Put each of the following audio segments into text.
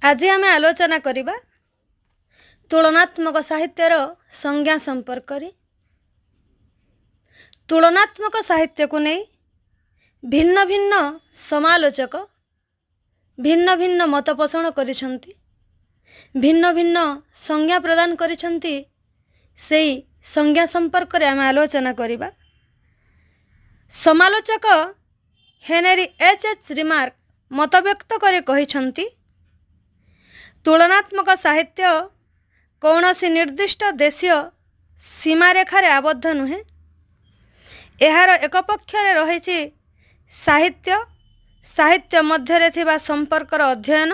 आज आम आलोचना करिबा तुलनात्मक साहित्यर संज्ञा संपर्क रे। तुलनात्मक साहित्य को नहीं भिन्न भिन्न समालोचक भिन्न भिन्न मत पोषण करिसंती, भिन्न भिन्न संज्ञा प्रदान करिसंती। सेई संज्ञा संपर्क रे आम आलोचना करिबा। समालोचक हेनरी एच रिमार्क मत व्यक्त करे कहिसंती, तुलनात्मक साहित्य कौनसी निर्दिष्ट देशीय सीमारेखार आबद्ध नुहे। एहार एक पक्षरे रही साहित्य साहित्य मध्यरे थिबा संपर्कर अध्ययन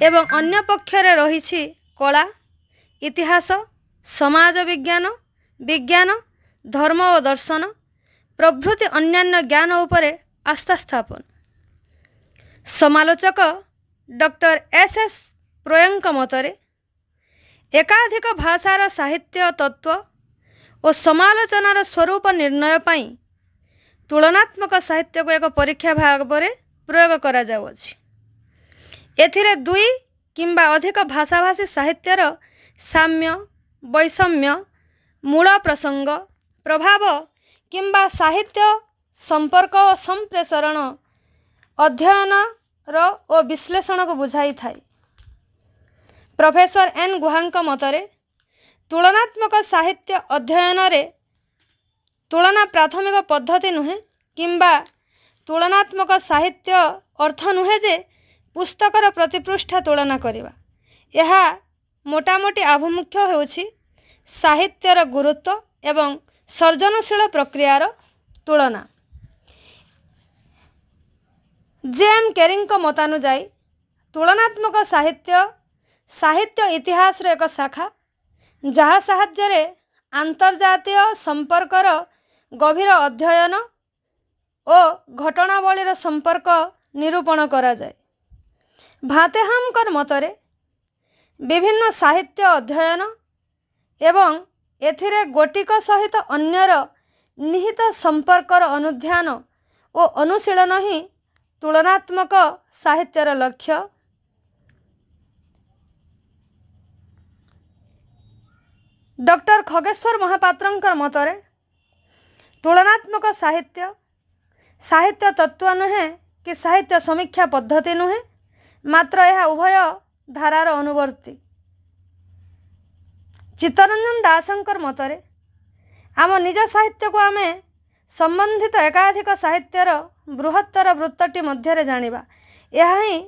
एवं अन्य पक्षरे रही कला, इतिहास, समाज विज्ञान, विज्ञान, धर्म और दर्शन प्रभृति अन्यान्य ज्ञान उपरे आस्था स्थापन। समालोचक डॉक्टर एस प्रोयंक मतरे एकाधिक भाषार साहित्य तत्व और समालोचनार स्वरूप निर्णय पाई तुलनात्मक साहित्य को एक परीक्षा भाग में प्रयोग करा जाउछि। एथिरे दुई किंबा अधिक भाषाभाषी साहित्यर साम्य, वैषम्य, मूल प्रसंग, प्रभाव किंबा साहित्य संपर्क और संप्रेषण अध्ययन और विश्लेषण को बुझाई थाए। प्रोफेसर एन गुहांक मतरे तुलनात्मक साहित्य अध्ययन रे तुलना प्राथमिक पद्धति नुहे किंबा तुलनात्मक साहित्य अर्थ नुहे जे पुस्तकर प्रतिपृष्ठा तुलना करिबा। यह मोटामोटी आभिमुख्य होछि साहित्यर गुरुत्व एवं सर्जनशील प्रक्रियार तुलना। जेएम केरिंग मतानुजाई तुलनात्मक साहित्य साहित्य इतिहास रे एक शाखा, जहाँ साहाय्य आंतर्जातीय संपर्कर गभीर अध्ययन और घटनावलीर संपर्क निरूपण करा जाए। भातेहामकर मतरे विभिन्न साहित्य अध्ययन एवं एथिरे गोटिक सहित अन्यर निहित संपर्कर अनुध्यान और अनुशीलन ही तुलनात्मक साहित्यर लक्ष्य। डॉक्टर खगेश्वर महापात्रंकर मतरे तुलनात्मक साहित्य साहित्य तत्व नुहे कि साहित्य समीक्षा पद्धति नुहे, मात्र यह उभय धारार अनुवर्ती। चित्तरंजन दासंकर मतरे आम निज साहित्य को आमे संबंधित एकाधिक साहित्यर बृहत्तर वृत्तटी मध्यरे जानिबा। यह ही